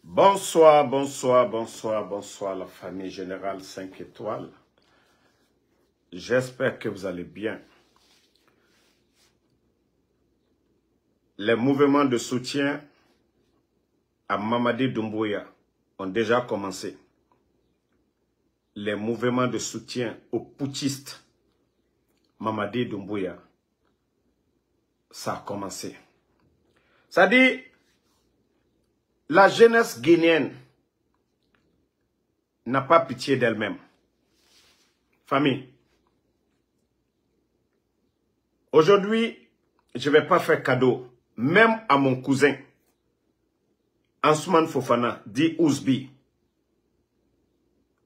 Bonsoir, bonsoir, bonsoir, bonsoir la famille générale 5 étoiles. J'espère que vous allez bien. Les mouvements de soutien à Mamadi Doumbouya ont déjà commencé. Les mouvements de soutien aux putschistes Mamadi Doumbouya, ça a commencé. Ça dit, la jeunesse guinéenne n'a pas pitié d'elle-même. Famille, aujourd'hui, je ne vais pas faire cadeau, même à mon cousin, Ansoumane Fofana, dit Ousbi,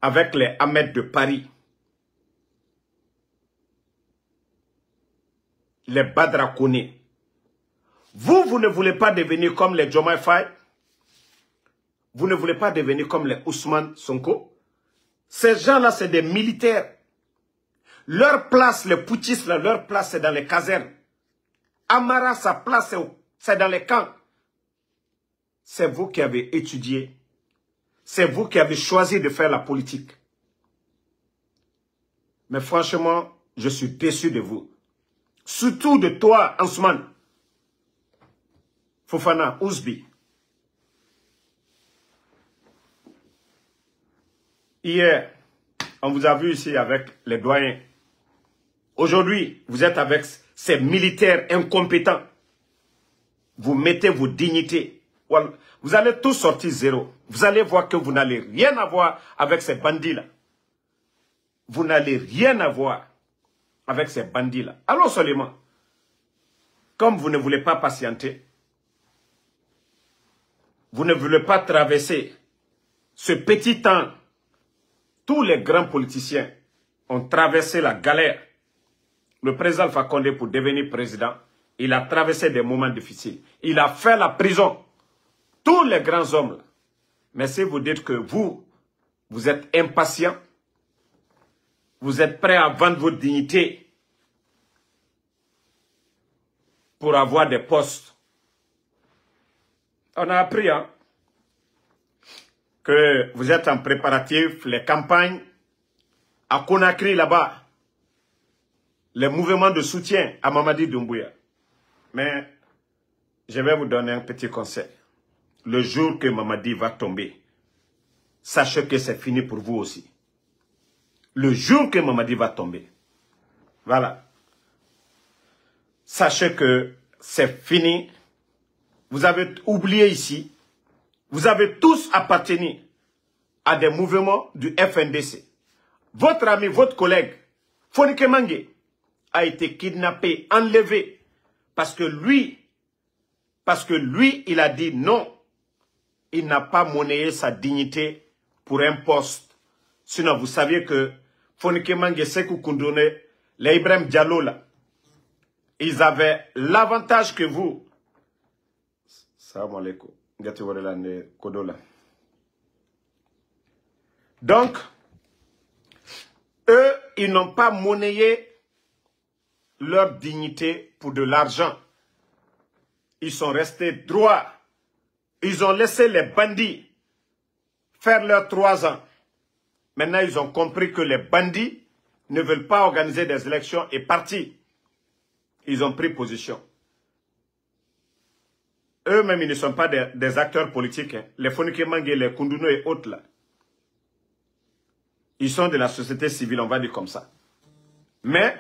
avec les Ahmed de Paris, les Badra Kone. Vous ne voulez pas devenir comme les Diomaye Faye? Vous ne voulez pas devenir comme les Ousmane Sonko? Ces gens-là, c'est des militaires. Leur place, les putschistes, leur place, c'est dans les casernes. Amara, sa place, c'est dans les camps. C'est vous qui avez étudié. C'est vous qui avez choisi de faire la politique. Mais franchement, je suis déçu de vous. Surtout de toi, Ansoumane Fofana, Ousbi. Hier, on vous a vu ici avec les doyens. Aujourd'hui, vous êtes avec ces militaires incompétents. Vous mettez vos dignités. Vous allez tous sortir zéro. Vous allez voir que vous n'allez rien avoir avec ces bandits-là. Vous n'allez rien avoir avec ces bandits-là. Alors seulement, comme vous ne voulez pas patienter, vous ne voulez pas traverser ce petit temps. Tous les grands politiciens ont traversé la galère. Le président Alpha Condé, pour devenir président, il a traversé des moments difficiles. Il a fait la prison. Tous les grands hommes. Là. Mais si vous dites que vous êtes impatient, vous êtes prêt à vendre votre dignité pour avoir des postes. On a appris, hein, que vous êtes en préparatif, les campagnes à Conakry là-bas, les mouvements de soutien à Mamadi Doumbouya. Mais je vais vous donner un petit conseil. Le jour que Mamadi va tomber, sachez que c'est fini pour vous aussi. Le jour que Mamadi va tomber, voilà. Sachez que c'est fini. Vous avez oublié ici. Vous avez tous appartenu à des mouvements du FNDC. Votre ami, votre collègue, Fonike Mange, a été kidnappé, enlevé, parce que lui, il a dit non. Il n'a pas monnayé sa dignité pour un poste. Sinon, vous saviez que Fonike Mange, Sekou Koundoune, les Ibrahim Diallo, là, ils avaient l'avantage que vous. Salam alaikum. Donc, eux, ils n'ont pas monnayé leur dignité pour de l'argent. Ils sont restés droits. Ils ont laissé les bandits faire leurs 3 ans. Maintenant, ils ont compris que les bandits ne veulent pas organiser des élections et partir. Ils ont pris position. Eux-mêmes, ils ne sont pas des acteurs politiques. Hein. Les Fonike Mange, les Koundouno et autres là. Ils sont de la société civile, on va dire comme ça. Mais,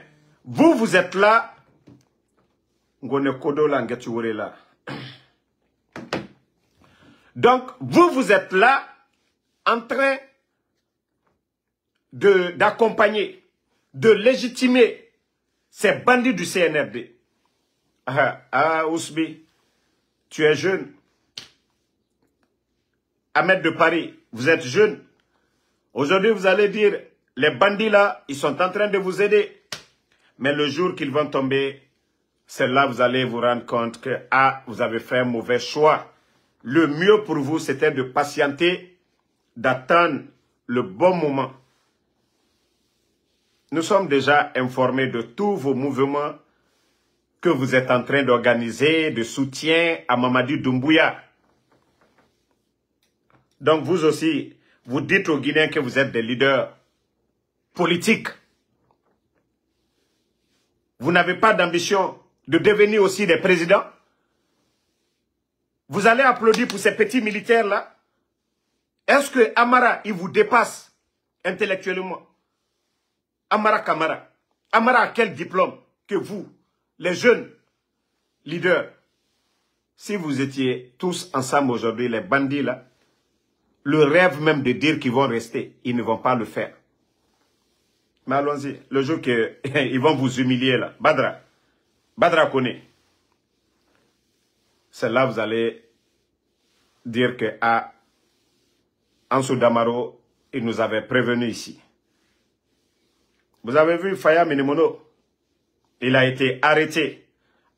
vous êtes là. Donc, vous êtes là en train d'accompagner, de légitimer ces bandits du CNRD. Ousbi, tu es jeune. Ahmed de Paris, vous êtes jeune. Aujourd'hui, vous allez dire, les bandits là, ils sont en train de vous aider. Mais le jour qu'ils vont tomber, c'est là que vous allez vous rendre compte que, vous avez fait un mauvais choix. Le mieux pour vous, c'était de patienter, d'attendre le bon moment. Nous sommes déjà informés de tous vos mouvements que vous êtes en train d'organiser, de soutien à Mamadi Doumbouya. Donc vous aussi, vous dites aux Guinéens que vous êtes des leaders politiques. Vous n'avez pas d'ambition de devenir aussi des présidents. Vous allez applaudir pour ces petits militaires-là. Est-ce que Amara, il vous dépasse intellectuellement? Amara Kamara. Amara a quel diplôme que vous, les jeunes leaders? Si vous étiez tous ensemble aujourd'hui, les bandits là, le rêve même de dire qu'ils vont rester, ils ne vont pas le faire. Mais allons-y, le jour qu'ils vont vous humilier là, Badra connaît. C'est là que vous allez dire que Ansou Damaro, il nous avait prévenu ici. Vous avez vu Faya Minimono, il a été arrêté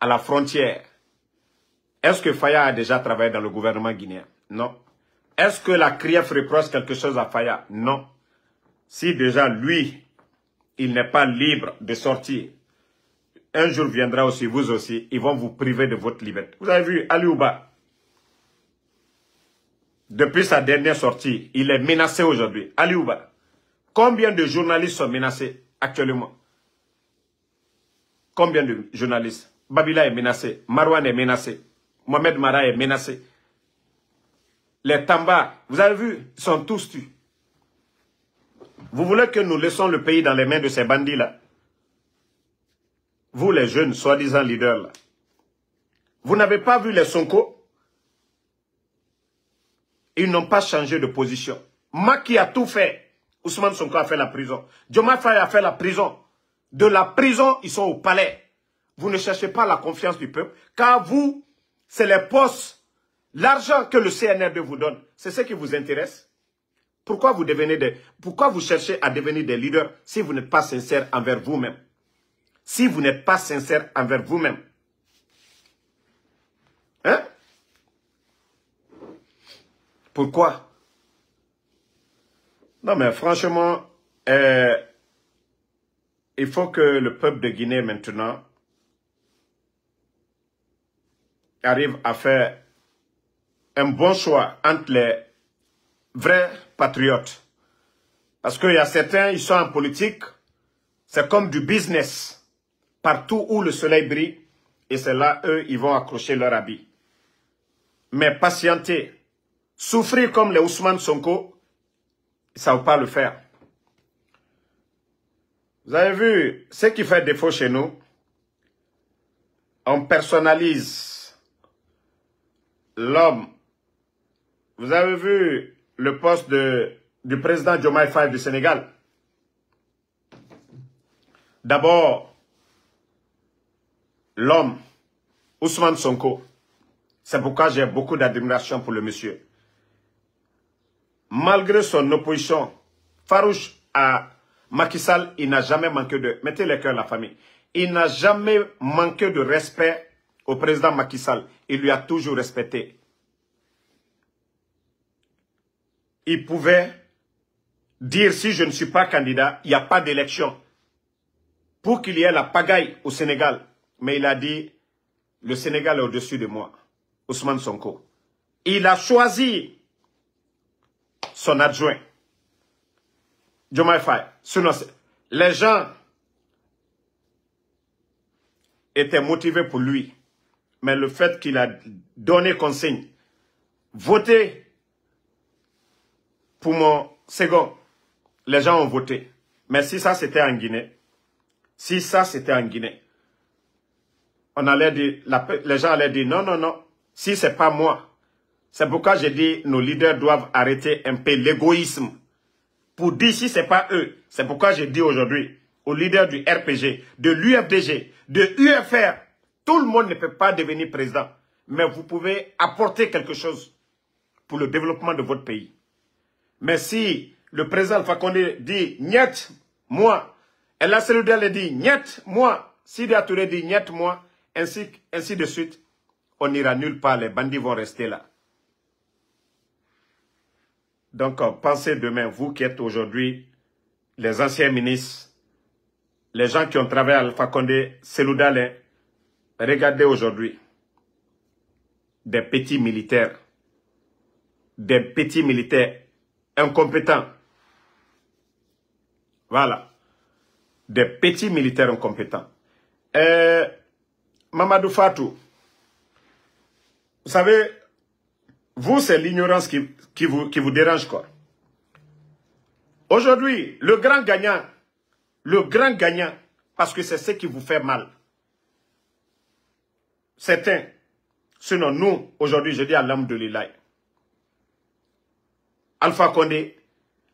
à la frontière. Est-ce que Faya a déjà travaillé dans le gouvernement guinéen? Non. Est-ce que la CRIEF reproche quelque chose à Faya? Non. Si déjà lui, il n'est pas libre de sortir, un jour viendra aussi, vous aussi, ils vont vous priver de votre liberté. Vous avez vu Ali Ouba, depuis sa dernière sortie, il est menacé aujourd'hui. Ali Ouba, combien de journalistes sont menacés actuellement? Combien de journalistes? Babila est menacé, Marwan est menacé, Mohamed Mara est menacé. Les Tamba, vous avez vu, ils sont tous tués. Vous voulez que nous laissons le pays dans les mains de ces bandits-là? Vous, les jeunes, soi-disant leaders, là. Vous n'avez pas vu les Sonko? Ils n'ont pas changé de position. Maki a tout fait. Ousmane Sonko a fait la prison. Diomaye Faye a fait la prison. De la prison, ils sont au palais. Vous ne cherchez pas la confiance du peuple, car vous, c'est les postes, l'argent que le CNRD vous donne. C'est ce qui vous intéresse. Pourquoi vous cherchez à devenir des leaders si vous n'êtes pas sincère envers vous-même? Si vous n'êtes pas sincère envers vous-même. Hein? Pourquoi? Non mais franchement, il faut que le peuple de Guinée maintenant arrive à faire un bon choix entre les vrais patriotes. Parce qu'il y a certains, ils sont en politique, c'est comme du business. Partout où le soleil brille, et c'est là, eux, ils vont accrocher leur habit. Mais patienter, souffrir comme les Ousmane Sonko, ça ne va pas le faire. Vous avez vu, ce qui fait défaut chez nous, on personnalise l'homme. Vous avez vu le poste du président Diomaye Faye du Sénégal. D'abord, l'homme, Ousmane Sonko. C'est pourquoi j'ai beaucoup d'admiration pour le monsieur. Malgré son opposition farouche à Macky Sall, il n'a jamais manqué de... Mettez les cœurs la famille. Il n'a jamais manqué de respect au président Macky Sall. Il lui a toujours respecté. Il pouvait dire, si je ne suis pas candidat, il n'y a pas d'élection. Pour qu'il y ait la pagaille au Sénégal. Mais il a dit, le Sénégal est au-dessus de moi. Ousmane Sonko. Il a choisi son adjoint. Diomaye Faye. Sinon, les gens étaient motivés pour lui. Mais le fait qu'il a donné consigne, votez pour mon second, les gens ont voté. Mais si ça c'était en Guinée, on allait dire, les gens allaient dire non, non, non, si c'est pas moi. C'est pourquoi j'ai dit, nos leaders doivent arrêter un peu l'égoïsme. Pour dire si c'est pas eux. C'est pourquoi j'ai dit aujourd'hui aux leaders du RPG, de l'UFDG, de UFR, tout le monde ne peut pas devenir président. Mais vous pouvez apporter quelque chose pour le développement de votre pays. Mais si le président Alpha Condé dit « Niet, moi », et la Seloudel dit « Niet, moi », Sidi Touré dit « Niet, moi », ainsi de suite, on n'ira nulle part, les bandits vont rester là. Donc, pensez demain, vous qui êtes aujourd'hui les anciens ministres, les gens qui ont travaillé à Alpha Condé, Seloudel, regardez aujourd'hui des petits militaires des petits militaires incompétents. Voilà. Des petits militaires incompétents. Mamadou Fatou, vous savez, vous, c'est l'ignorance qui vous dérange, quoi. Aujourd'hui, le grand gagnant, parce que c'est ce qui vous fait mal. Certains, sinon nous, aujourd'hui, je dis alhamdoulilah. Alpha Condé,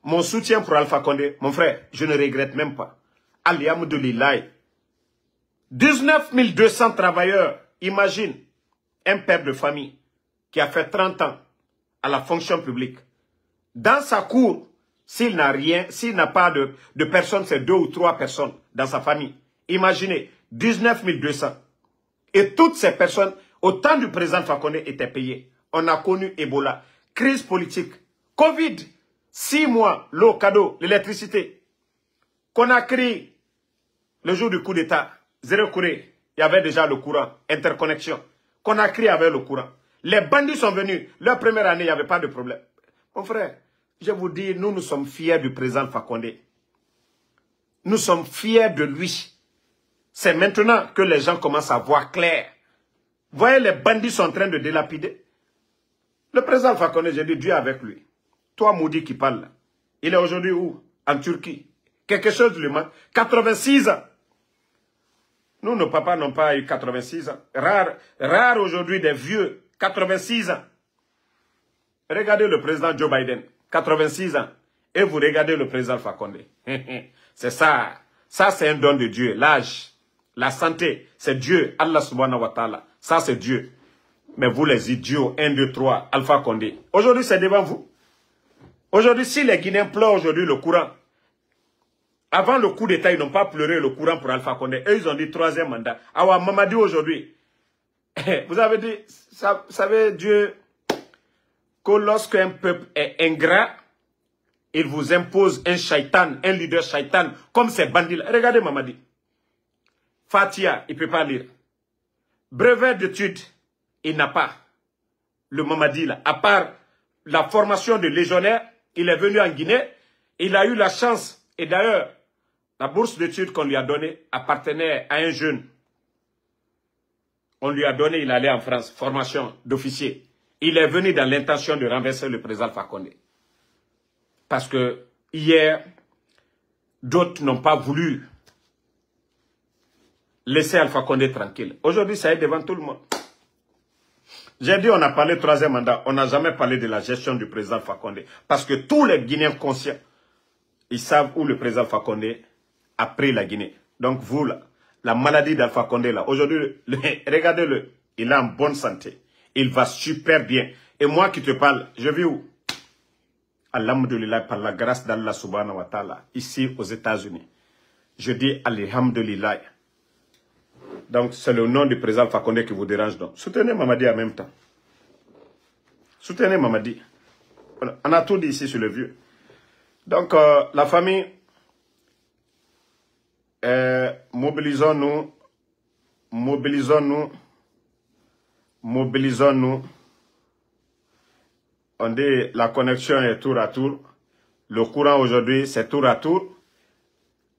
mon soutien pour Alpha Condé, mon frère, je ne regrette même pas. Alhamdoulilah. 19 200 travailleurs, imagine un père de famille qui a fait 30 ans à la fonction publique. Dans sa cour, s'il n'a rien, s'il n'a pas de personnes, c'est 2 ou 3 personnes dans sa famille. Imaginez, 19 200. Et toutes ces personnes, au temps du président Fakonde, étaient payées. On a connu Ebola, crise politique, Covid, 6 mois, l'eau, cadeau, l'électricité. Conakry, le jour du coup d'État, zéro courant, il y avait déjà le courant, interconnexion. Conakry avait le courant. Les bandits sont venus, leur première année, il n'y avait pas de problème. Mon frère, je vous dis, nous sommes fiers du président Fakonde. Nous sommes fiers de lui. C'est maintenant que les gens commencent à voir clair. Vous voyez, les bandits sont en train de délapider. Le président Fakonde, j'ai dit, Dieu avec lui. Toi, Moudi qui parle, là. Il est aujourd'hui où? En Turquie. Quelque chose lui manque. 86 ans. Nous, nos papas n'ont pas eu 86 ans. Rare aujourd'hui des vieux. 86 ans. Regardez le président Joe Biden. 86 ans. Et vous regardez le président Fakonde. C'est ça. Ça, c'est un don de Dieu. L'âge, la santé, c'est Dieu. Allah subhanahu wa ta'ala. Ça, c'est Dieu. Mais vous, les idiots, 1, 2, 3, Alpha Condé. Aujourd'hui, c'est devant vous. Aujourd'hui, si les Guinéens pleurent aujourd'hui le courant, avant le coup d'État, ils n'ont pas pleuré le courant pour Alpha Condé. Eux, ils ont dit 3e mandat. Awa Mamadi aujourd'hui. Vous avez dit, vous savez, Dieu, que lorsqu'un peuple est ingrat, il vous impose un shaitan, un leader shaitan, comme ces bandits-là. Regardez Mamadi. Fatia, il ne peut pas lire. Brevet d'études, il n'a pas. Le Mamadi, là. À part la formation de légionnaire, il est venu en Guinée. Il a eu la chance. Et d'ailleurs, la bourse d'études qu'on lui a donnée appartenait à un jeune. On lui a donné, il allait en France, formation d'officier. Il est venu dans l'intention de renverser le président Fakonde. Parce que hier, d'autres n'ont pas voulu laisser Alpha Condé tranquille. Aujourd'hui, ça est devant tout le monde. J'ai dit, on a parlé 3e mandat. On n'a jamais parlé de la gestion du président Fakonde. Parce que tous les Guinéens conscients, ils savent où le président Fakonde a pris la Guinée. Donc vous, là, la maladie d'Alpha Condé, là, aujourd'hui, regardez-le. Il est en bonne santé. Il va super bien. Et moi qui te parle, je vis où? Alhamdulillah, par la grâce d'Allah subhanahu wa ta'ala, ici aux États-Unis. Je dis Alhamdulillah. Donc, c'est le nom du président Fakonde qui vous dérange. Donc, soutenez Mamadi en même temps. Soutenez Mamadi. Voilà. On a tout dit ici sur le vieux. Donc, la famille, mobilisons-nous. Mobilisons-nous. Mobilisons-nous. On dit la connexion est tour à tour. Le courant aujourd'hui, c'est tour à tour.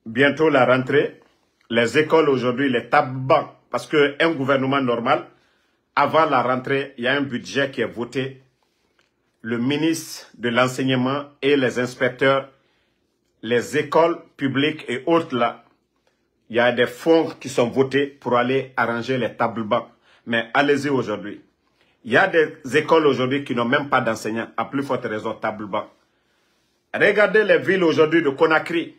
Bientôt la rentrée. Les écoles aujourd'hui, les tables-bancs. Parce qu'un gouvernement normal, avant la rentrée, il y a un budget qui est voté. Le ministre de l'enseignement et les inspecteurs, les écoles publiques et autres là, il y a des fonds qui sont votés pour aller arranger les tables-bancs. Mais allez-y aujourd'hui. Il y a des écoles aujourd'hui qui n'ont même pas d'enseignants, à plus forte raison table-banc. Regardez les villes aujourd'hui de Conakry.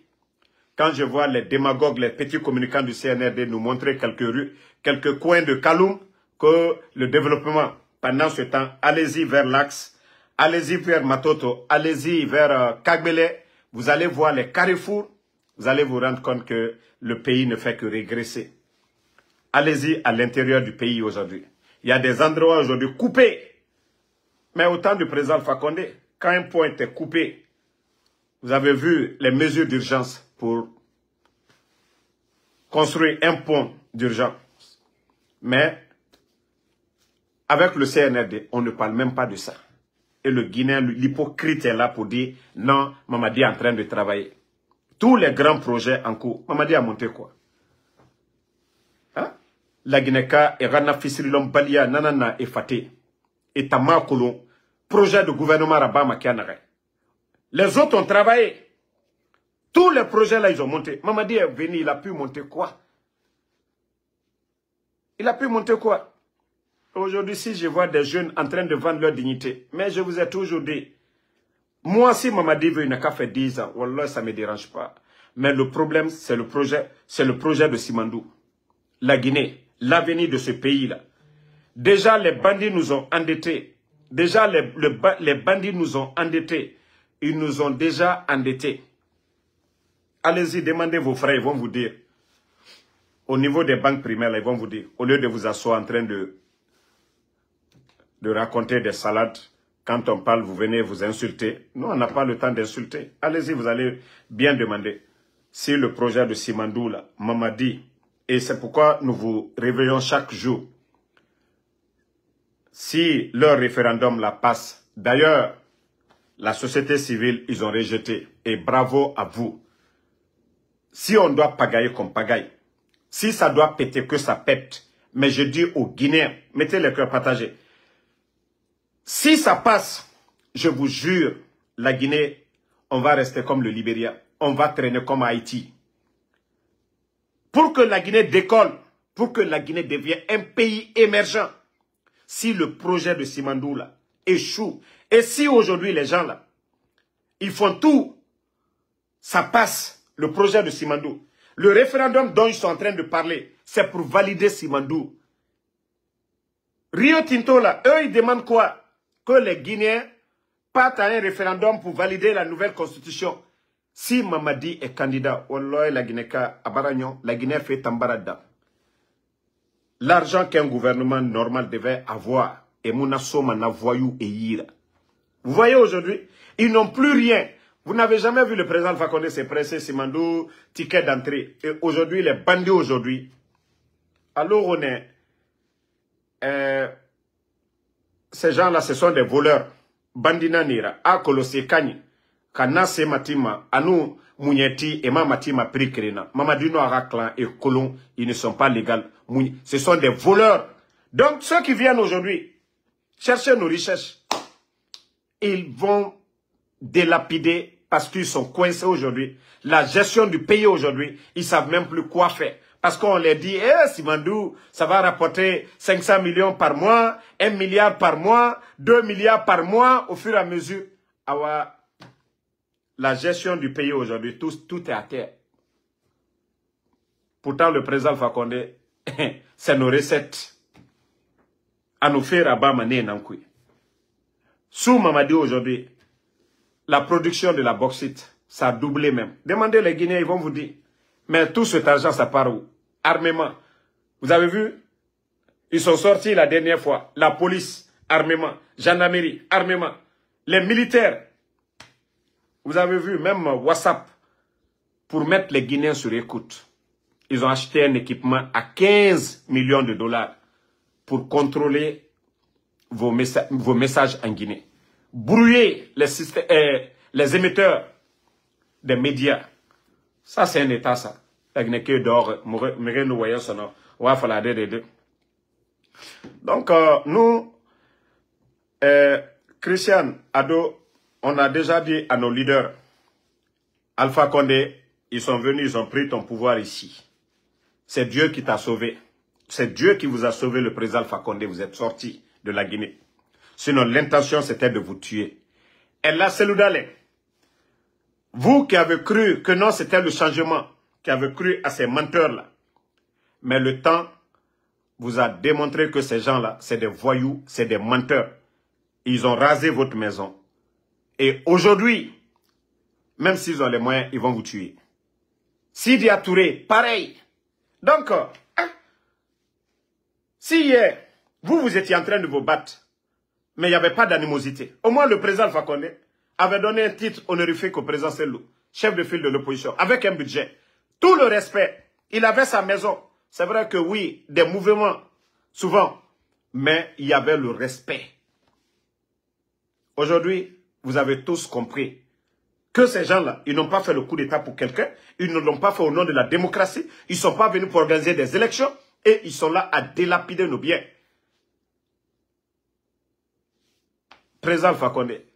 Quand je vois les démagogues, les petits communicants du CNRD nous montrer quelques rues, quelques coins de Kaloum, que le développement, pendant ce temps, allez-y vers l'Axe, allez-y vers Matoto, allez-y vers Kagbele, vous allez voir les carrefours, vous allez vous rendre compte que le pays ne fait que régresser. Allez-y à l'intérieur du pays aujourd'hui. Il y a des endroits aujourd'hui coupés. Mais au temps du président Fakonde, quand un pont était coupé, vous avez vu les mesures d'urgence pour construire un pont d'urgence. Mais avec le CNRD, on ne parle même pas de ça. Et le Guinéen, l'hypocrite est là pour dire non, Mamadi est en train de travailler. Tous les grands projets en cours, Mamadi a monté quoi? Hein? La Guinée-Ka, Rana Fisirilom Balia, Nanana et Faté, et Tama Kolon, projet de gouvernement Rabat Makianare. Les autres ont travaillé. Tous les projets là, ils ont monté. Mamadi est venu, il a pu monter quoi? Il a pu monter quoi? Aujourd'hui, si je vois des jeunes en train de vendre leur dignité, mais je vous ai toujours dit, moi, si Mamadi veut, il n'a qu'à faire 10 ans. Wallah, ça ne me dérange pas. Mais le problème, c'est le projet de Simandou. La Guinée, l'avenir de ce pays-là. Déjà, les bandits nous ont endettés. Déjà, les bandits nous ont endettés. Ils nous ont déjà endettés. Allez-y, demandez vos frères, ils vont vous dire. Au niveau des banques primaires, ils vont vous dire, au lieu de vous asseoir en train de raconter des salades, quand on parle, vous venez vous insulter. Nous, on n'a pas le temps d'insulter. Allez-y, vous allez bien demander. Si le projet de Simandou, là, Mamadi, et c'est pourquoi nous vous réveillons chaque jour. Si leur référendum la passe, d'ailleurs, la société civile, ils ont rejeté. Et bravo à vous. Si on doit pagailler comme pagaille, si ça doit péter, que ça pète. Mais je dis aux Guinéens, mettez les cœurs partagés. Si ça passe, je vous jure, la Guinée, on va rester comme le Libéria. On va traîner comme Haïti. Pour que la Guinée décolle, pour que la Guinée devienne un pays émergent, si le projet de Simandou là échoue, et si aujourd'hui les gens là, ils font tout, ça passe, le projet de Simandou. Le référendum dont ils sont en train de parler, c'est pour valider Simandou. Rio Tinto là, eux ils demandent quoi? Que les Guinéens partent à un référendum pour valider la nouvelle constitution. Si Mamadi est candidat, Wallah, la Guinée-Ka, Abaragnon, la Guinée fait Tambarada. L'argent qu'un gouvernement normal devait avoir, et Mounasoma n'a voyou et Yira. Vous voyez aujourd'hui, ils n'ont plus rien. Vous n'avez jamais vu le président Alpha Condé se presser, Simandou, ticket d'entrée. Et aujourd'hui, les bandits aujourd'hui, alors on est... ces gens-là, ce sont des voleurs. Bandina nira, a kolose kani, kana se matima, anu mounyeti et ma matima prikrena. Mamadino Araklan et Colon, ils ne sont pas légaux. Ce sont des voleurs. Donc ceux qui viennent aujourd'hui chercher nos richesses, ils vont délapider parce qu'ils sont coincés aujourd'hui. La gestion du pays aujourd'hui, ils ne savent même plus quoi faire. Parce qu'on leur dit, Simandou, ça va rapporter 500 millions par mois, 1 milliard par mois, 2 milliards par mois, au fur et à mesure. La gestion du pays aujourd'hui, tout est à terre. Pourtant, le président Alpha Condé, c'est nos recettes. À nous faire abat mané nankoui. Sous Mamadi aujourd'hui, la production de la bauxite, ça a doublé même. Demandez les Guinéens, ils vont vous dire. Mais tout cet argent, ça part où? Armement. Vous avez vu? Ils sont sortis la dernière fois. La police, armement. Gendarmerie, armement. Les militaires. Vous avez vu, même WhatsApp, pour mettre les Guinéens sur écoute. Ils ont acheté un équipement à 15 millions de dollars pour contrôler vos messages en Guinée. Brouiller les émetteurs des médias. Ça, c'est un état, ça. Donc, nous, Christian Ado, on a déjà dit à nos leaders, Alpha Condé, ils sont venus, ils ont pris ton pouvoir ici. C'est Dieu qui t'a sauvé. C'est Dieu qui vous a sauvé, le président Alpha Condé. Vous êtes sorti de la Guinée. Sinon, l'intention, c'était de vous tuer. Et là, c'est l'Oudalé. Vous qui avez cru que non, c'était le changement, qui avez cru à ces menteurs-là. Mais le temps vous a démontré que ces gens-là, c'est des voyous, c'est des menteurs. Ils ont rasé votre maison. Et aujourd'hui, même s'ils ont les moyens, ils vont vous tuer. Sidi Touré, pareil. Donc, si hier, vous étiez en train de vous battre, mais il n'y avait pas d'animosité. Au moins, le président Alpha Condé avait donné un titre honorifique au président Sellou, chef de file de l'opposition, avec un budget. Tout le respect. Il avait sa maison. C'est vrai que oui, des mouvements, souvent, mais il y avait le respect. Aujourd'hui, vous avez tous compris que ces gens-là, ils n'ont pas fait le coup d'État pour quelqu'un, ils ne l'ont pas fait au nom de la démocratie, ils ne sont pas venus pour organiser des élections et ils sont là à délapider nos biens. Président Alpha Condé,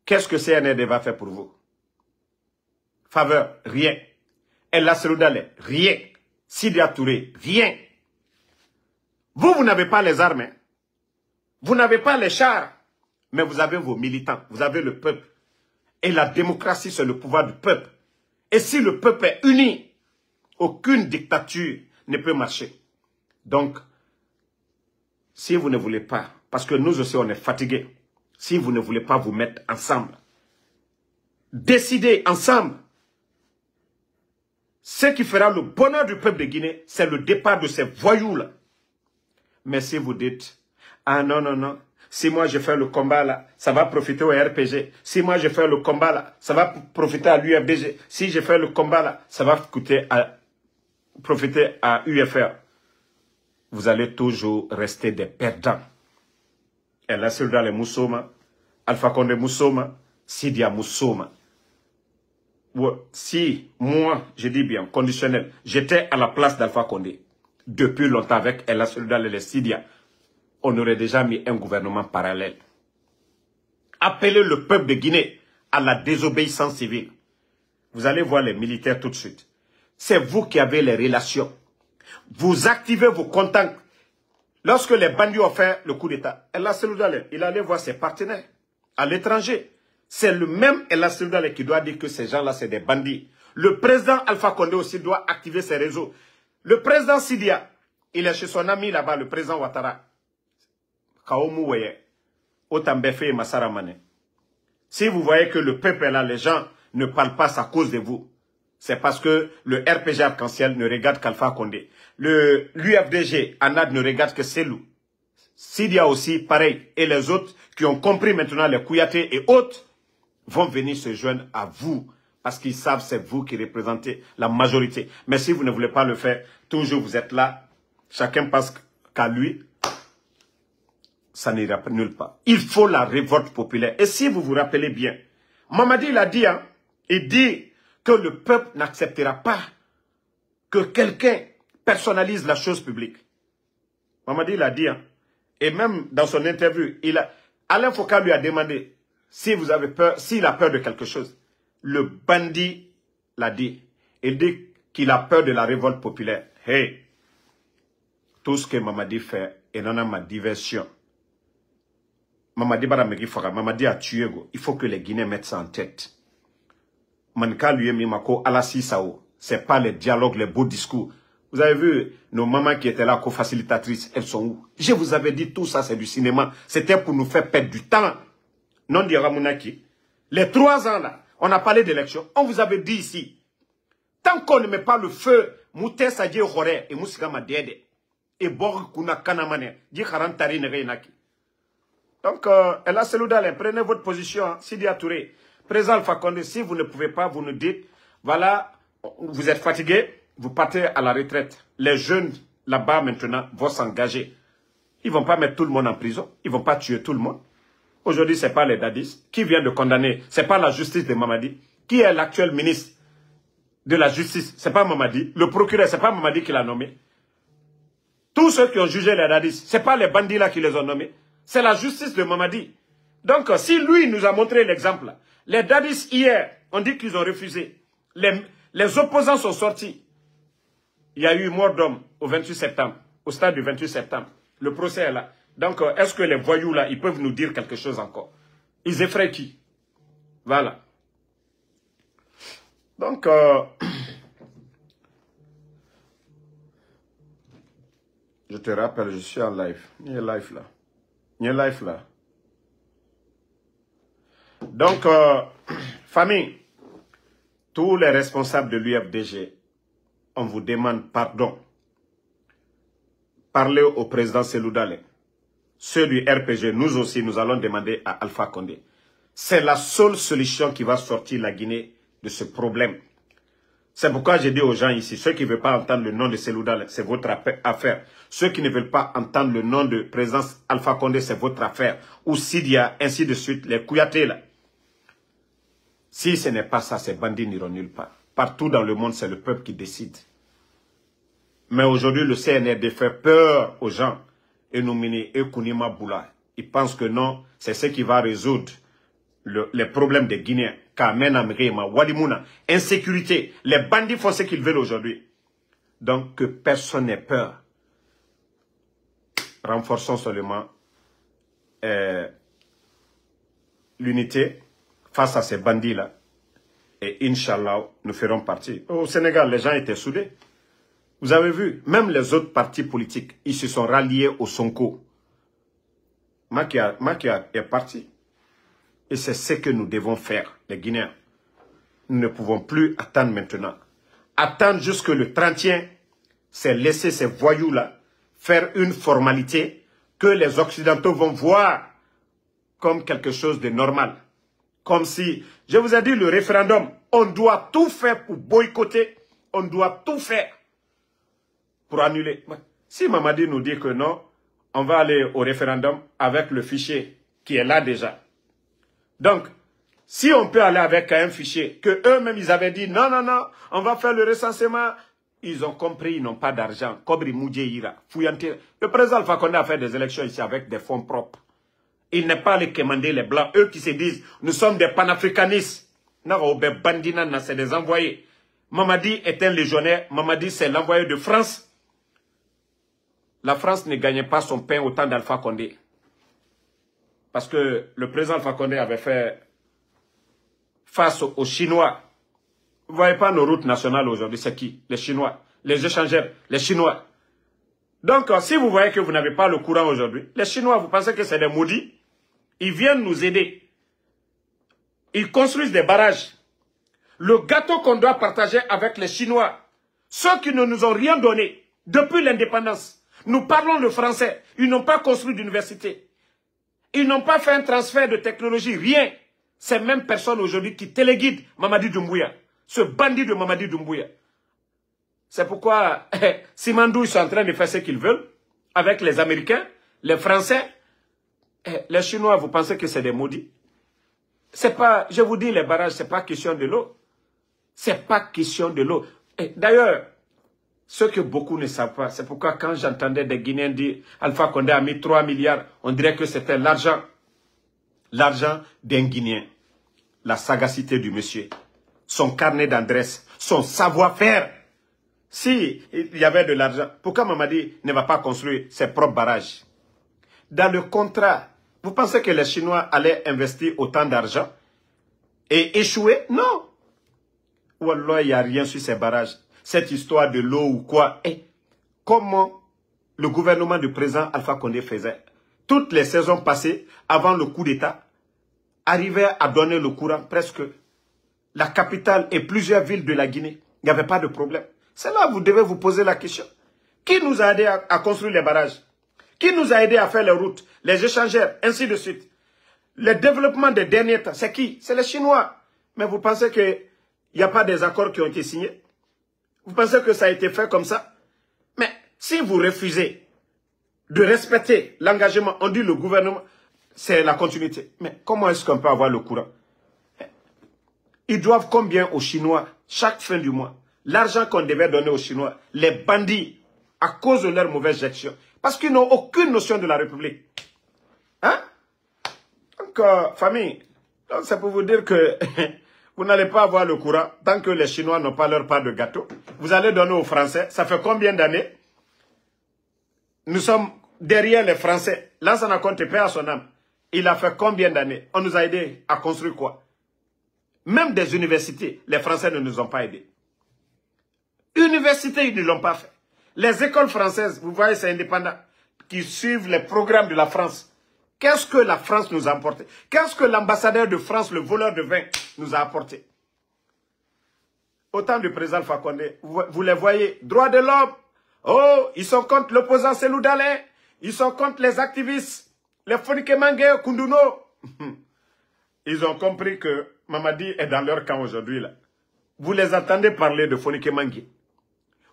qu'est-ce que CNRD va faire pour vous? Faveur, rien. El Seloudale, rien. Sidya Touré, rien. Vous n'avez pas les armes, hein? Vous n'avez pas les chars, mais vous avez vos militants, vous avez le peuple. Et la démocratie, c'est le pouvoir du peuple. Et si le peuple est uni, aucune dictature ne peut marcher. Donc, si vous ne voulez pas, parce que nous aussi on est fatigués, si vous ne voulez pas vous mettre ensemble, décidez ensemble. Ce qui fera le bonheur du peuple de Guinée, c'est le départ de ces voyous-là. Mais si vous dites, ah non, non, non, si moi je fais le combat là, ça va profiter au RPG. Si moi je fais le combat là, ça va profiter à l'UFDG. Si je fais le combat là, ça va profiter à UFR. Vous allez toujours rester des perdants. Et là, c'est dans les Moussoma, Alpha Condé Moussoma, Sidya Moussoma. Si moi, je dis bien, conditionnel, j'étais à la place d'Alpha Condé, depuis longtemps avec El Seloudale et les Sidya, on aurait déjà mis un gouvernement parallèle. Appelez le peuple de Guinée à la désobéissance civile. Vous allez voir les militaires tout de suite. C'est vous qui avez les relations. Vous activez vos contacts. Lorsque les bandits ont fait le coup d'État, El Seloudale, il allait voir ses partenaires à l'étranger. C'est le même El Seloudale qui doit dire que ces gens-là, c'est des bandits. Le président Alpha Condé aussi doit activer ses réseaux. Le président Sidya, il est chez son ami là-bas, le président Ouattara. Si vous voyez que le peuple est là, les gens ne parlent pas à cause de vous. C'est parce que le RPG Arc-en-Ciel ne regarde qu'Alpha Condé. L'UFDG, ANAD ne regarde que Selou. Sidya aussi, pareil. Et les autres qui ont compris maintenant, les Kouyaté et autres, vont venir se joindre à vous. Parce qu'ils savent que c'est vous qui représentez la majorité. Mais si vous ne voulez pas le faire, toujours vous êtes là. Chacun pense qu'à lui. Ça n'ira nulle part. Il faut la révolte populaire. Et si vous vous rappelez bien, Mamadi l'a dit, hein, il dit que le peuple n'acceptera pas que quelqu'un personnalise la chose publique. Mamadi l'a dit, hein, et même dans son interview, Alain Foucault lui a demandé si vous avez peur, s'il a peur de quelque chose. Le bandit l'a dit. Il dit qu'il a peur de la révolte populaire. Hey, tout ce que Mamadi fait, et non ma diversion. Mamadi Mamadi a tué. Il faut que les Guinéens mettent ça en tête. Manka lui Mimako Alassi Sao. C'est pas les dialogues, les beaux discours. Vous avez vu nos mamans qui étaient là, co-facilitatrices, elles sont où? Je vous avais dit tout ça, c'est du cinéma. C'était pour nous faire perdre du temps. Non dit Ramounaki. Les 3 ans là, on a parlé d'élection. On vous avait dit ici. Tant qu'on ne met pas le feu, Mouté Sadje Hore et Moussikama Dede. Et Borg Kuna Kanamane. Dit Harantari Nerenaki. Donc, El Seloudale, prenez votre position, hein, Sidya Touré. Président Alpha Condé, si vous ne pouvez pas, vous nous dites, voilà, vous êtes fatigué, vous partez à la retraite. Les jeunes, là-bas, maintenant, vont s'engager. Ils ne vont pas mettre tout le monde en prison. Ils ne vont pas tuer tout le monde. Aujourd'hui, ce n'est pas les dadis. Qui vient de condamner? Ce n'est pas la justice de Mamadi. Qui est l'actuel ministre de la justice? Ce n'est pas Mamadi. Le procureur, ce n'est pas Mamadi qui l'a nommé. Tous ceux qui ont jugé les dadis, ce n'est pas les bandits là qui les ont nommés. C'est la justice de Mamadi. Donc, si lui nous a montré l'exemple, les dadis hier, on dit qu'ils ont refusé. Les opposants sont sortis. Il y a eu mort d'homme au 28 septembre, au stade du 28 septembre. Le procès est là. Donc, est-ce que les voyous là, ils peuvent nous dire quelque chose encore? Ils effraient qui? Voilà. Donc, je te rappelle, je suis en live. Il y a live là. Il y a live là. Donc, famille, tous les responsables de l'UFDG, on vous demande pardon. Parlez au président Seloudale. Ceux du RPG, nous aussi, nous allons demander à Alpha Condé. C'est la seule solution qui va sortir la Guinée de ce problème. C'est pourquoi j'ai dit aux gens ici, ceux qui ne veulent pas entendre le nom de Selouda, c'est votre affaire. Ceux qui ne veulent pas entendre le nom de président Alpha Condé, c'est votre affaire. Ou Sidia, ainsi de suite, les Kouyaté là. Si ce n'est pas ça, ces bandits n'iront nulle part. Partout dans le monde, c'est le peuple qui décide. Mais aujourd'hui, le CNRD fait peur aux gens. Et Noumini et Kounima Boula. Ils pensent que non, c'est ce qui va résoudre les problèmes des Guinéens. Kamena Mrema, Walimouna, insécurité. Les bandits font ce qu'ils veulent aujourd'hui. Donc, que personne n'ait peur. Renforçons seulement l'unité face à ces bandits-là. Et Inch'Allah, nous ferons partie. Au Sénégal, les gens étaient soudés. Vous avez vu, même les autres partis politiques, ils se sont ralliés au Sonko. Makia est parti. Et c'est ce que nous devons faire, les Guinéens. Nous ne pouvons plus attendre maintenant. Attendre jusque le 31, c'est laisser ces voyous-là faire une formalité que les Occidentaux vont voir comme quelque chose de normal. Comme si, je vous ai dit, le référendum, on doit tout faire pour boycotter, on doit tout faire pour annuler. Si Mamadi nous dit que non, on va aller au référendum avec le fichier qui est là déjà. Donc, si on peut aller avec un fichier que eux-mêmes ils avaient dit non, non, non, on va faire le recensement, ils ont compris, ils n'ont pas d'argent. Kobri Moudjeira, Fouyanté. Le président Alpha Condé a fait des élections ici avec des fonds propres. Il n'est pas allé commander les blancs, eux qui se disent nous sommes des panafricanistes. Bandina, c'est des envoyés. Mamadi est un légionnaire, Mamadi c'est l'envoyé de France. La France ne gagnait pas son pain au temps d'Alpha Condé. Parce que le président Alpha Condé avait fait face aux Chinois. Vous ne voyez pas nos routes nationales aujourd'hui, c'est qui? Les Chinois. Les échangeurs, les Chinois. Donc, si vous voyez que vous n'avez pas le courant aujourd'hui, les Chinois, vous pensez que c'est des maudits? Ils viennent nous aider. Ils construisent des barrages. Le gâteau qu'on doit partager avec les Chinois, ceux qui ne nous ont rien donné depuis l'indépendance, nous parlons le français. Ils n'ont pas construit d'université. Ils n'ont pas fait un transfert de technologie, rien. Ces mêmes personnes aujourd'hui qui téléguident Mamadi Doumbouya. Ce bandit de Mamadi Doumbouya. C'est pourquoi Simandou, ils sont en train de faire ce qu'ils veulent avec les Américains, les Français, les Chinois. Vous pensez que c'est des maudits? C'est pas, je vous dis, les barrages, c'est pas question de l'eau. C'est pas question de l'eau. D'ailleurs, ce que beaucoup ne savent pas, c'est pourquoi quand j'entendais des Guinéens dire Alpha Condé a mis 3 milliards, on dirait que c'était l'argent. L'argent d'un Guinéen. La sagacité du monsieur. Son carnet d'adresse. Son savoir-faire. Si il y avait de l'argent, pourquoi Mamadi ne va pas construire ses propres barrages? Dans le contrat, vous pensez que les Chinois allaient investir autant d'argent et échouer? Non. Wallah, il n'y a rien sur ces barrages. Cette histoire de l'eau ou quoi. Comment le gouvernement du président Alpha Condé faisait? Toutes les saisons passées, avant le coup d'État, arrivait à donner le courant presque. La capitale et plusieurs villes de la Guinée. Il n'y avait pas de problème. C'est là que vous devez vous poser la question. Qui nous a aidé à construire les barrages? Qui nous a aidé à faire les routes, les échangeurs, ainsi de suite? Le développement des derniers temps, c'est qui? C'est les Chinois. Mais vous pensez qu'il n'y a pas des accords qui ont été signés? Vous pensez que ça a été fait comme ça? Mais si vous refusez de respecter l'engagement, on dit le gouvernement, c'est la continuité. Mais comment est-ce qu'on peut avoir le courant? Ils doivent combien aux Chinois chaque fin du mois? L'argent qu'on devait donner aux Chinois, les bandits, à cause de leur mauvaise gestion. Parce qu'ils n'ont aucune notion de la République. Hein? Donc, famille, c'est pour vous dire que vous n'allez pas avoir le courant tant que les Chinois n'ont pas leur part de gâteau. Vous allez donner aux Français. Ça fait combien d'années? Nous sommes derrière les Français. Lansana Conté, paix à son âme. Il a fait combien d'années? On nous a aidés à construire quoi? Même des universités, les Français ne nous ont pas aidés. Universités, ils ne l'ont pas fait. Les écoles françaises, vous voyez, c'est indépendant, qui suivent les programmes de la France. Qu'est-ce que la France nous a apporté? Qu'est-ce que l'ambassadeur de France, le voleur de vin, nous a apporté? Autant du président Alpha Condé, vous les voyez, droits de l'homme, oh, ils sont contre l'opposant Selou Dalé, ils sont contre les activistes, les Fonike Mange, Kunduno. Ils ont compris que Mamadi est dans leur camp aujourd'hui, là. Vous les entendez parler de Fonike Mangi.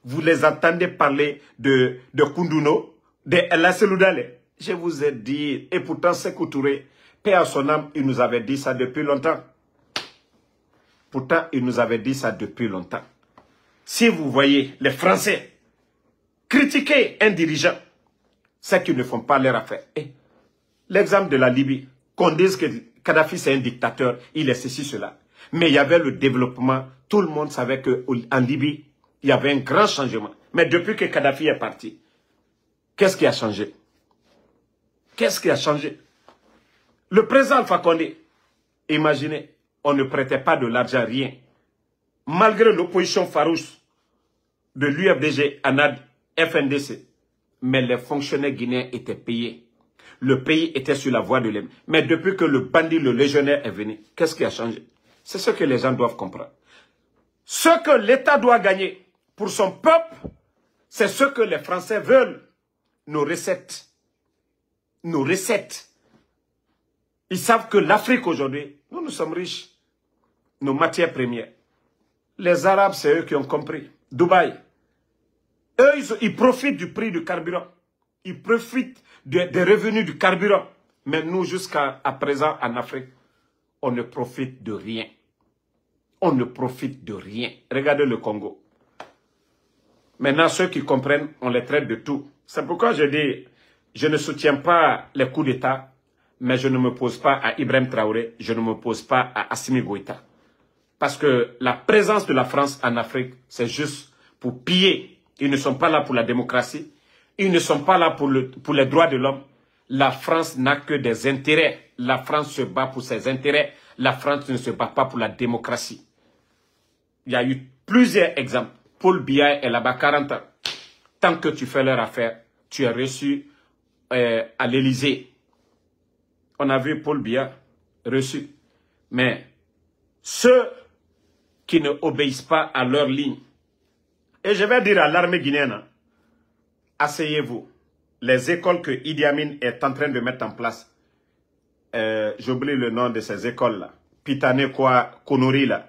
Vous les entendez parler de Kunduno, de Lasseloudale. Je vous ai dit, et pourtant Sékou Touré, paix à son âme, il nous avait dit ça depuis longtemps. Pourtant, il nous avait dit ça depuis longtemps. Si vous voyez les Français critiquer un dirigeant, c'est qu'ils ne font pas leur affaire. L'exemple de la Libye, qu'on dise que Kadhafi c'est un dictateur, il est ceci, cela. Mais il y avait le développement, tout le monde savait qu'en Libye, il y avait un grand changement. Mais depuis que Kadhafi est parti, qu'est-ce qui a changé? Qu'est-ce qui a changé? Le président Alpha Condé, imaginez, on ne prêtait pas de l'argent, rien. Malgré l'opposition farouche de l'UFDG, ANAD, FNDC, mais les fonctionnaires guinéens étaient payés. Le pays était sur la voie de l'Aime. Mais depuis que le bandit, le légionnaire est venu, qu'est-ce qui a changé? C'est ce que les gens doivent comprendre. Ce que l'État doit gagner pour son peuple, c'est ce que les Français veulent. Nos recettes. Nos recettes. Ils savent que l'Afrique aujourd'hui, nous sommes riches. Nos matières premières. Les Arabes, c'est eux qui ont compris. Dubaï. Eux, ils profitent du prix du carburant. Ils profitent des revenus du carburant. Mais nous, jusqu'à présent, en Afrique, on ne profite de rien. On ne profite de rien. Regardez le Congo. Maintenant, ceux qui comprennent, on les traite de tout. C'est pourquoi je dis, je ne soutiens pas les coups d'État, mais je ne me pose pas à Ibrahim Traoré, je ne me pose pas à Assimi Goïta. Parce que la présence de la France en Afrique, c'est juste pour piller. Ils ne sont pas là pour la démocratie. Ils ne sont pas là pour les droits de l'homme. La France n'a que des intérêts. La France se bat pour ses intérêts. La France ne se bat pas pour la démocratie. Il y a eu plusieurs exemples. Paul Biya est là-bas 40 ans. Tant que tu fais leur affaire, tu es reçu à l'Élysée. On a vu Paul Biya reçu. Mais ceux qui ne obéissent pas à leur ligne, et je vais dire à l'armée guinéenne, asseyez-vous. Les écoles que Idi Amin est en train de mettre en place, j'oublie le nom de ces écoles-là, Pitane quoi, Konori là,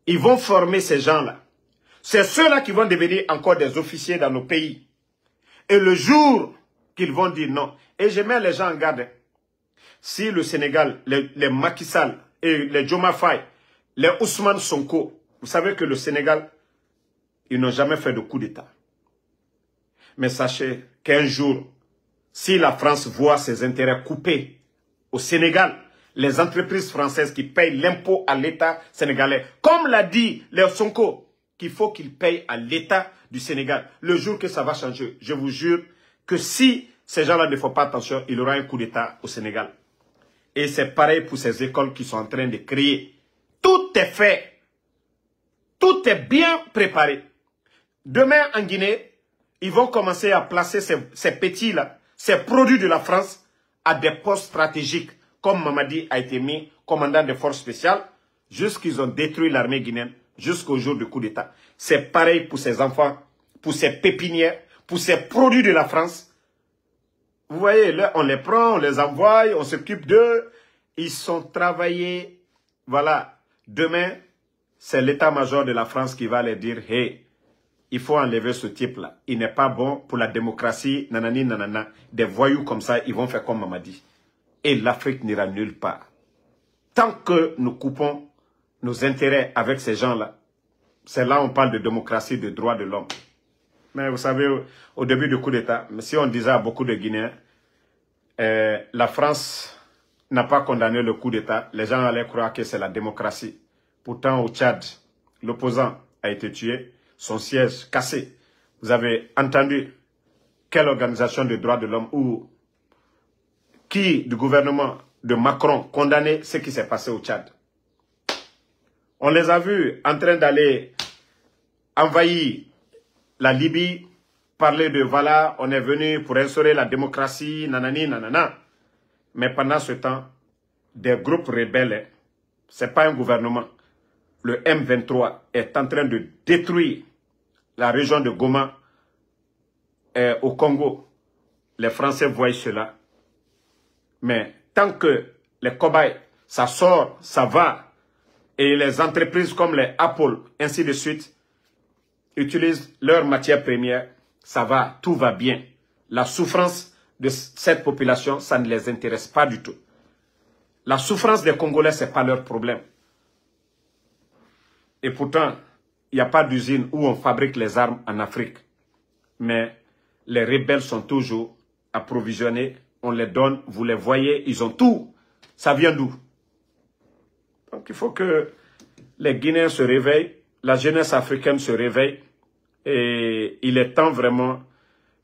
ils vont former ces gens-là. C'est ceux-là qui vont devenir encore des officiers dans nos pays. Et le jour qu'ils vont dire non, et je mets les gens en garde, si le Sénégal, les Macky Sall et les Diomaye Faye, les Ousmane Sonko, vous savez que le Sénégal, ils n'ont jamais fait de coup d'État. Mais sachez qu'un jour, si la France voit ses intérêts coupés au Sénégal, les entreprises françaises qui payent l'impôt à l'État sénégalais, comme l'a dit Léo Sonko, qu'il faut qu'ils payent à l'État du Sénégal. Le jour que ça va changer, je vous jure que si ces gens-là ne font pas attention, il y aura un coup d'État au Sénégal. Et c'est pareil pour ces écoles qui sont en train de créer. Tout est fait. Tout est bien préparé. Demain, en Guinée, ils vont commencer à placer ces petits-là, ces produits de la France, à des postes stratégiques, comme Mamadi a été mis commandant des forces spéciales, jusqu'ils ont détruit l'armée guinéenne, jusqu'au jour du coup d'État. C'est pareil pour ces enfants, pour ces pépinières, pour ces produits de la France. Vous voyez, là, on les prend, on les envoie, on s'occupe d'eux. Ils sont travaillés. Voilà. Demain, c'est l'état-major de la France qui va les dire, hey, il faut enlever ce type-là. Il n'est pas bon pour la démocratie, nanani, nanana. Des voyous comme ça, ils vont faire comme Mamadi. Et l'Afrique n'ira nulle part. Tant que nous coupons nos intérêts avec ces gens-là, c'est là où on parle de démocratie, de droits de l'homme. Mais vous savez, au début du coup d'État, si on disait à beaucoup de Guinéens, la France n'a pas condamné le coup d'État, les gens allaient croire que c'est la démocratie. Pourtant, au Tchad, l'opposant a été tué, son siège cassé. Vous avez entendu quelle organisation de droits de l'homme ou qui du gouvernement de Macron condamnait ce qui s'est passé au Tchad? On les a vus en train d'aller envahir la Libye, parler de voilà, on est venu pour instaurer la démocratie, nanani, nanana. Mais pendant ce temps, des groupes rebelles, ce n'est pas un gouvernement. Le M23 est en train de détruire la région de Goma au Congo. Les Français voient cela. Mais tant que les cobayes, ça sort, ça va, et les entreprises comme les Apple, ainsi de suite, utilisent leurs matières premières, ça va, tout va bien. La souffrance de cette population, ça ne les intéresse pas du tout. La souffrance des Congolais, ce n'est pas leur problème. Et pourtant, il n'y a pas d'usine où on fabrique les armes en Afrique. Mais les rebelles sont toujours approvisionnés, on les donne, vous les voyez, ils ont tout. Ça vient d'où? Donc il faut que les Guinéens se réveillent, la jeunesse africaine se réveille, et il est temps vraiment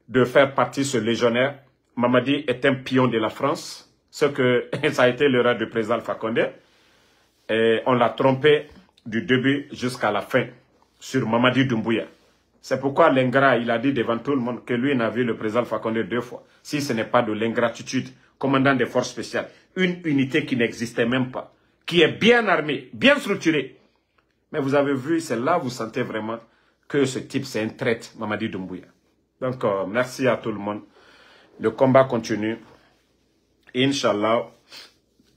de faire partie de ce légionnaire. Mamadi est un pion de la France, ce que ça a été l'erreur du président Alpha Condé, et on l'a trompé du début jusqu'à la fin sur Mamadi Doumbouya. C'est pourquoi l'ingrat, il a dit devant tout le monde que lui n'a vu le président Alpha Condé 2 fois. Si ce n'est pas de l'ingratitude, commandant des forces spéciales, une unité qui n'existait même pas, qui est bien armée, bien structurée. Mais vous avez vu, c'est là vous sentez vraiment que ce type, c'est un traître, Mamadi Doumbouya. Donc, merci à tout le monde. Le combat continue. Inch'Allah,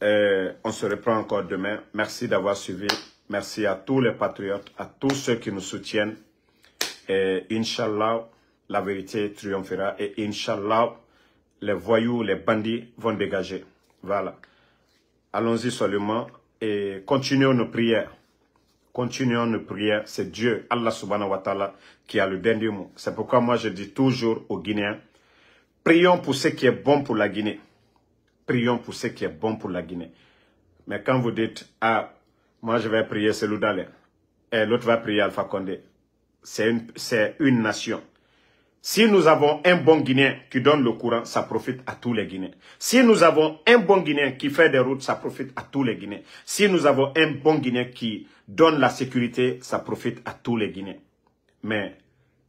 on se reprend encore demain. Merci d'avoir suivi. Merci à tous les patriotes, à tous ceux qui nous soutiennent. Et Inch'Allah, la vérité triomphera. Et Inch'Allah, les voyous, les bandits vont dégager. Voilà. Allons-y seulement et continuons nos prières. Continuons nos prières. C'est Dieu, Allah subhanahu wa ta'ala, qui a le dernier mot. C'est pourquoi moi je dis toujours aux Guinéens, prions pour ce qui est bon pour la Guinée. Prions pour ce qui est bon pour la Guinée. Mais quand vous dites, ah, moi je vais prier Cellou Dalein, et l'autre va prier Alpha Condé, c'est une nation. Si nous avons un bon Guinéen qui donne le courant, ça profite à tous les Guinéens. Si nous avons un bon Guinéen qui fait des routes, ça profite à tous les Guinéens. Si nous avons un bon Guinéen qui donne la sécurité, ça profite à tous les Guinéens. Mais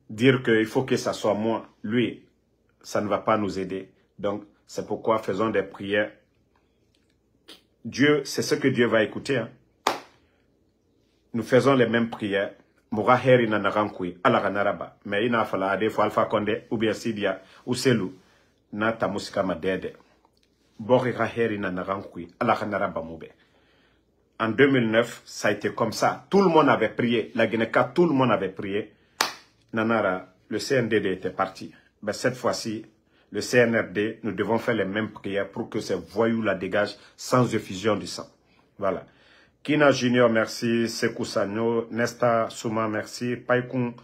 dire qu'il faut que ça soit moi, lui, ça ne va pas nous aider. Donc, c'est pourquoi faisons des prières. Dieu, c'est ce que Dieu va écouter. Hein. Nous faisons les mêmes prières. Moura heri na narankui ala kanaraba mais ina fala ade fo Alpha Condé ou bien Sidia ou Cellou na ta musika madede bori heri na narankui ala kanaraba moube. En 2009 ça a été comme ça, tout le monde avait prié, la Guinée-Ca, tout le monde avait prié. Nanara, le CNDD était parti. Ben cette fois-ci le CNRD, nous devons faire les mêmes prières pour que ces voyous la dégagent sans effusion du sang. Voilà. Kina Junior, merci. Sekou Sano, Nesta Souma, merci. Paikun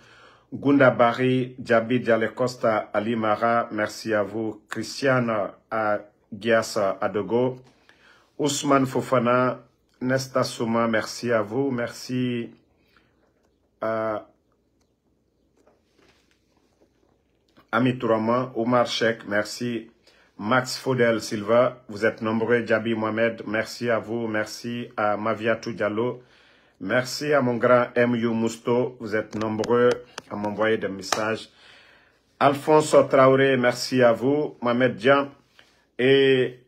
Gunda Bari, Djabi Diale Costa, Ali Mara, merci à vous. Christiane Giasa Adogo, Ousmane Fofana, Nesta Souma, merci à vous. Merci à Ami Touraman, Omar Cheikh, merci. Max Faudel Silva, vous êtes nombreux. Djabi Mohamed, merci à vous. Merci à Maviatou Diallo. Merci à mon grand M.U. Mousto, vous êtes nombreux à m'envoyer des messages. Alphonse Traoré, merci à vous. Mohamed Dian. Et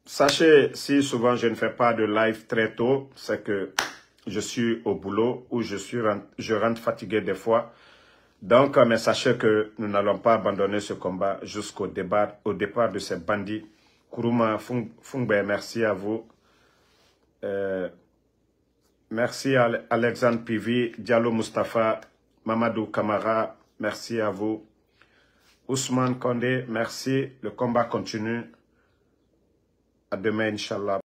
sachez, si souvent je ne fais pas de live très tôt, c'est que je suis au boulot ou je rentre fatigué des fois. Donc, mais sachez que nous n'allons pas abandonner ce combat jusqu'au départ de ces bandits. Kourouma Fungbe, merci à vous. Merci à Alexandre Pivi, Diallo Mustafa, Mamadou Kamara, merci à vous. Ousmane Condé, merci. Le combat continue. À demain, Inch'Allah.